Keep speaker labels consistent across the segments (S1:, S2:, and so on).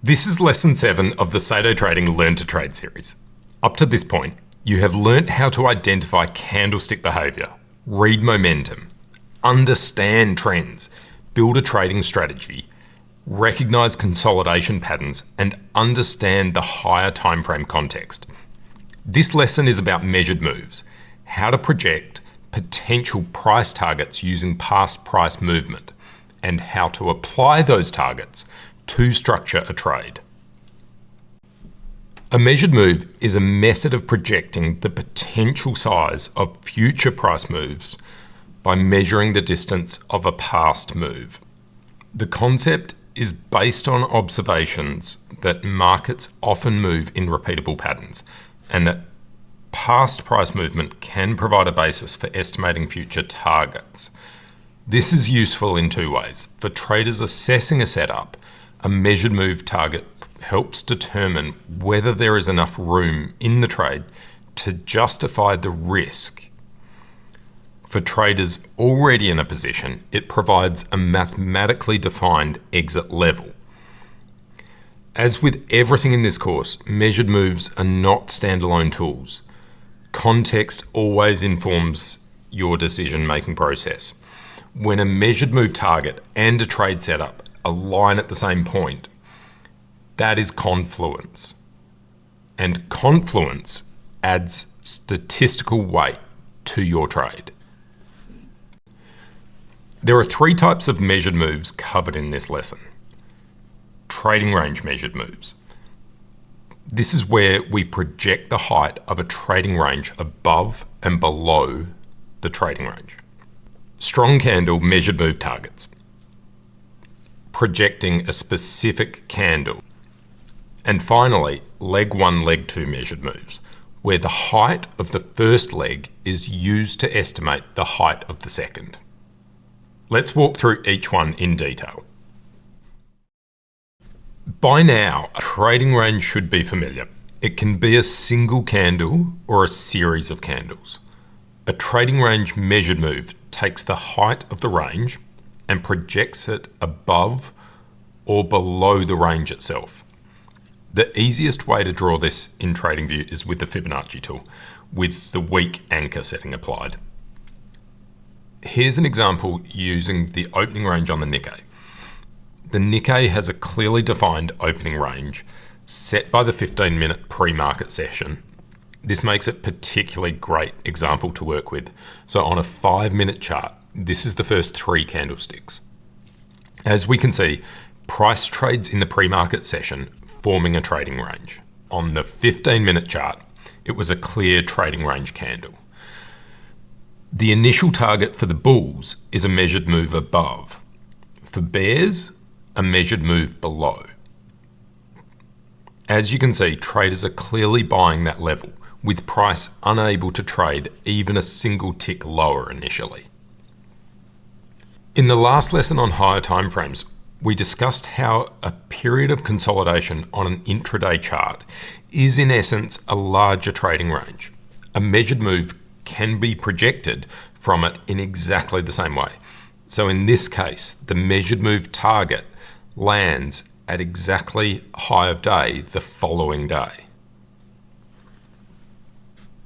S1: This is lesson 7 of the Seido Trading Learn to Trade series. Up to this point, you have learnt how to identify candlestick behavior, read momentum, understand trends, build a trading strategy, recognize consolidation patterns, and understand the higher time frame context. This lesson is about measured moves, how to project potential price targets using past price movement, and how to apply those targets to structure a trade. A measured move is a method of projecting the potential size of future price moves by measuring the distance of a past move. The concept is based on observations that markets often move in repeatable patterns, and that past price movement can provide a basis for estimating future targets. This is useful in two ways. For traders assessing a setup, a measured move target helps determine whether there is enough room in the trade to justify the risk. For traders already in a position, it provides a mathematically defined exit level. As with everything in this course, measured moves are not standalone tools. Context always informs your decision-making process. When a measured move target and a trade setup align at the same point, that is confluence. And confluence adds statistical weight to your trade. There are three types of measured moves covered in this lesson. Trading range measured moves. This is where we project the height of a trading range above and below the trading range. Strong candle measured move targets. Projecting a specific candle. And finally, leg 1, leg 2 measured moves, where the height of the first leg is used to estimate the height of the second. Let's walk through each one in detail. By now, a trading range should be familiar. It can be a single candle or a series of candles. A trading range measured move takes the height of the range and projects it above or below the range itself. The easiest way to draw this in TradingView is with the Fibonacci tool, with the week anchor setting applied. Here's an example using the opening range on the Nikkei. The Nikkei has a clearly defined opening range set by the 15-minute pre-market session. This makes it a particularly great example to work with. So on a 5-minute chart, this is the first 3 candlesticks. As we can see, price trades in the pre-market session, forming a trading range. On the 15-minute chart, it was a clear trading range candle. The initial target for the bulls is a measured move above. For bears, a measured move below. As you can see, traders are clearly buying that level, with price unable to trade even a single tick lower initially. In the last lesson on higher timeframes, we discussed how a period of consolidation on an intraday chart is in essence a larger trading range. A measured move can be projected from it in exactly the same way. So in this case, the measured move target lands at exactly high of day the following day.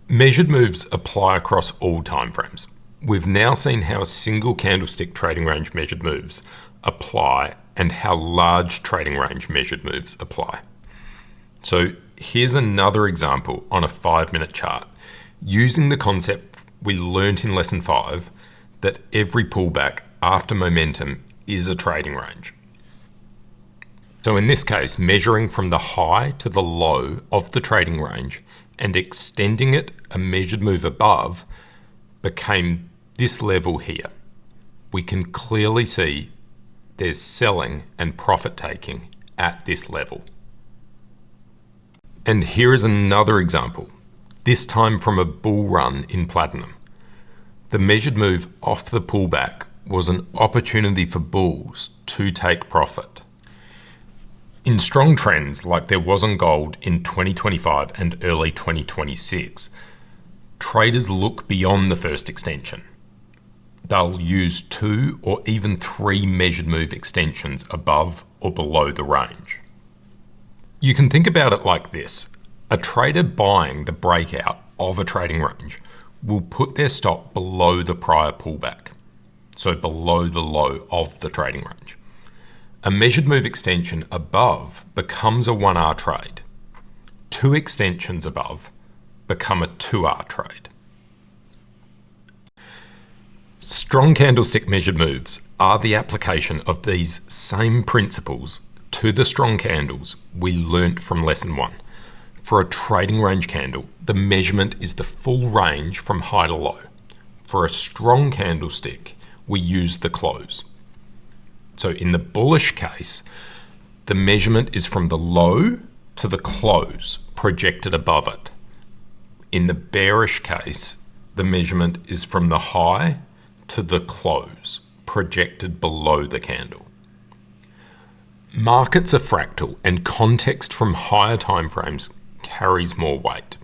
S1: Measured moves apply across all timeframes. We've now seen how a single candlestick trading range measured moves apply and how large trading range measured moves apply. So here's another example on a 5-minute chart using the concept we learnt in lesson 5 that every pullback after momentum is a trading range. So in this case, measuring from the high to the low of the trading range and extending it a measured move above became this level here. We can clearly see there's selling and profit taking at this level. And here is another example, this time from a bull run in platinum. The measured move off the pullback was an opportunity for bulls to take profit. In strong trends like there was on gold in 2025 and early 2026, traders look beyond the first extension. They'll use 2 or even 3 measured move extensions above or below the range. You can think about it like this. A trader buying the breakout of a trading range will put their stop below the prior pullback, so below the low of the trading range. A measured move extension above becomes a 1R trade. 2 extensions above become a 2R trade. Strong candlestick measured moves are the application of these same principles to the strong candles we learnt from lesson 1. For a trading range candle, the measurement is the full range from high to low. For a strong candlestick, we use the close. So in the bullish case, the measurement is from the low to the close projected above it. In the bearish case, the measurement is from the high to the close projected below the candle. Markets are fractal, and context from higher timeframes carries more weight.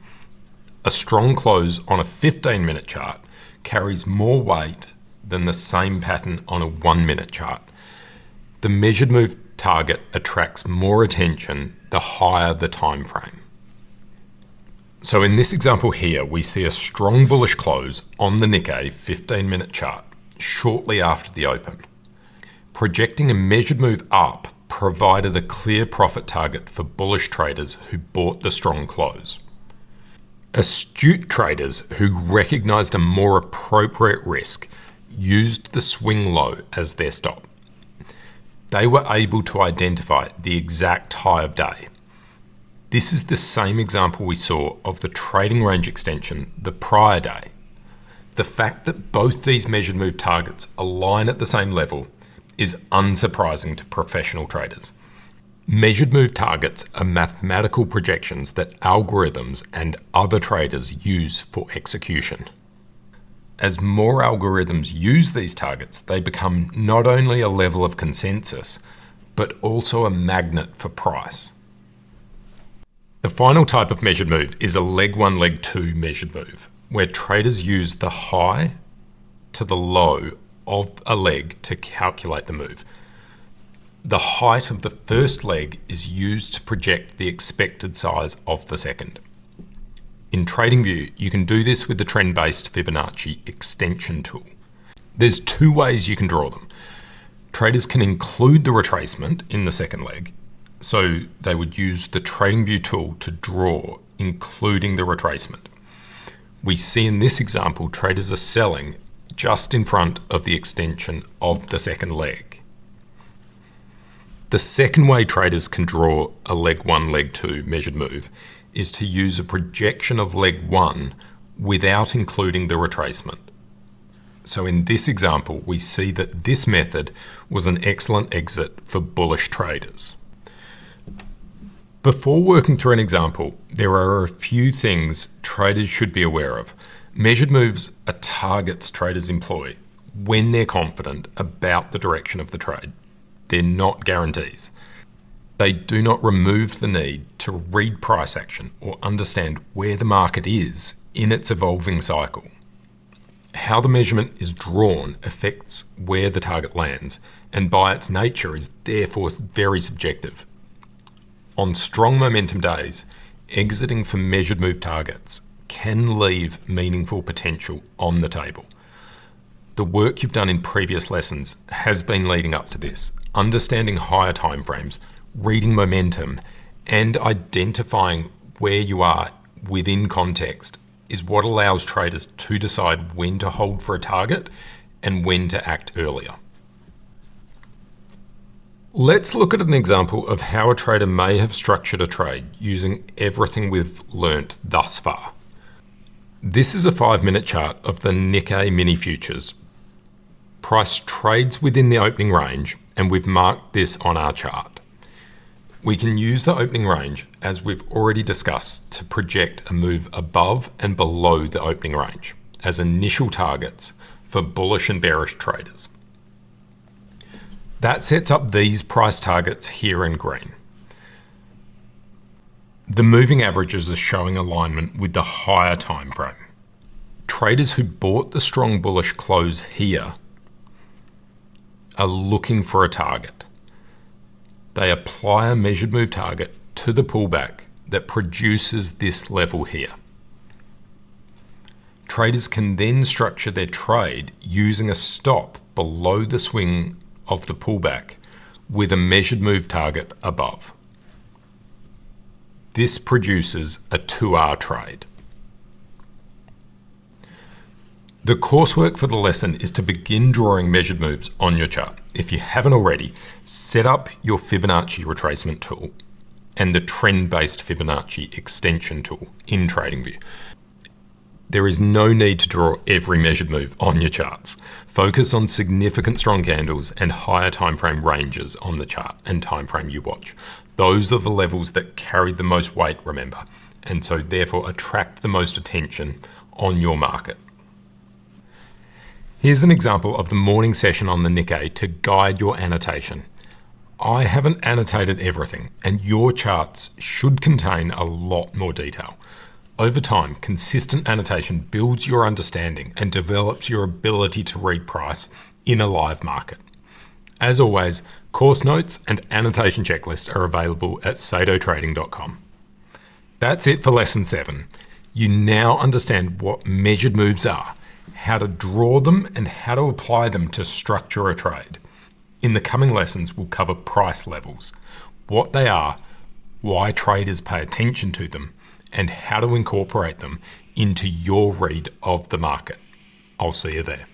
S1: A strong close on a 15-minute chart carries more weight than the same pattern on a 1-minute chart. The measured move target attracts more attention the higher the time frame. So in this example here, we see a strong bullish close on the Nikkei 15-minute chart shortly after the open. Projecting a measured move up provided a clear profit target for bullish traders who bought the strong close. Astute traders who recognized a more appropriate risk used the swing low as their stop. They were able to identify the exact high of day. This is the same example we saw of the trading range extension the prior day. The fact that both these measured move targets align at the same level is unsurprising to professional traders. Measured move targets are mathematical projections that algorithms and other traders use for execution. As more algorithms use these targets, they become not only a level of consensus, but also a magnet for price. The final type of measured move is a leg 1, leg 2 measured move, where traders use the high to the low of a leg to calculate the move. The height of the first leg is used to project the expected size of the second. In TradingView, you can do this with the trend-based Fibonacci extension tool. There's 2 ways you can draw them. Traders can include the retracement in the second leg, so they would use the TradingView tool to draw, including the retracement. We see in this example, traders are selling just in front of the extension of the second leg. The second way traders can draw a leg 1, leg 2 measured move is to use a projection of leg 1 without including the retracement. So in this example, we see that this method was an excellent exit for bullish traders. Before working through an example, there are a few things traders should be aware of. Measured moves are targets traders employ when they're confident about the direction of the trade. They're not guarantees. They do not remove the need to read price action or understand where the market is in its evolving cycle. How the measurement is drawn affects where the target lands, and by its nature is therefore very subjective. On strong momentum days, exiting for measured move targets can leave meaningful potential on the table. The work you've done in previous lessons has been leading up to this, understanding higher timeframes, reading momentum, and identifying where you are within context is what allows traders to decide when to hold for a target and when to act earlier. Let's look at an example of how a trader may have structured a trade using everything we've learnt thus far. This is a 5-minute chart of the Nikkei mini futures. Price trades within the opening range, and we've marked this on our chart. We can use the opening range, as we've already discussed, to project a move above and below the opening range as initial targets for bullish and bearish traders. That sets up these price targets here in green. The moving averages are showing alignment with the higher time frame. Traders who bought the strong bullish close here are looking for a target. They apply a measured move target to the pullback that produces this level here. Traders can then structure their trade using a stop below the swing of the pullback with a measured move target above. This produces a 2R trade. The coursework for the lesson is to begin drawing measured moves on your chart. If you haven't already, set up your Fibonacci retracement tool and the trend-based Fibonacci extension tool in TradingView. There is no need to draw every measured move on your charts. Focus on significant strong candles and higher time frame ranges on the chart and time frame you watch. Those are the levels that carry the most weight, remember, and so therefore attract the most attention on your market. Here's an example of the morning session on the Nikkei to guide your annotation. I haven't annotated everything, and your charts should contain a lot more detail. Over time, consistent annotation builds your understanding and develops your ability to read price in a live market. As always, course notes and annotation checklist are available at seidotrading.com. That's it for Lesson 7. You now understand what measured moves are, how to draw them, and how to apply them to structure a trade. In the coming lessons, we'll cover price levels, what they are, why traders pay attention to them, and how to incorporate them into your read of the market. I'll see you there.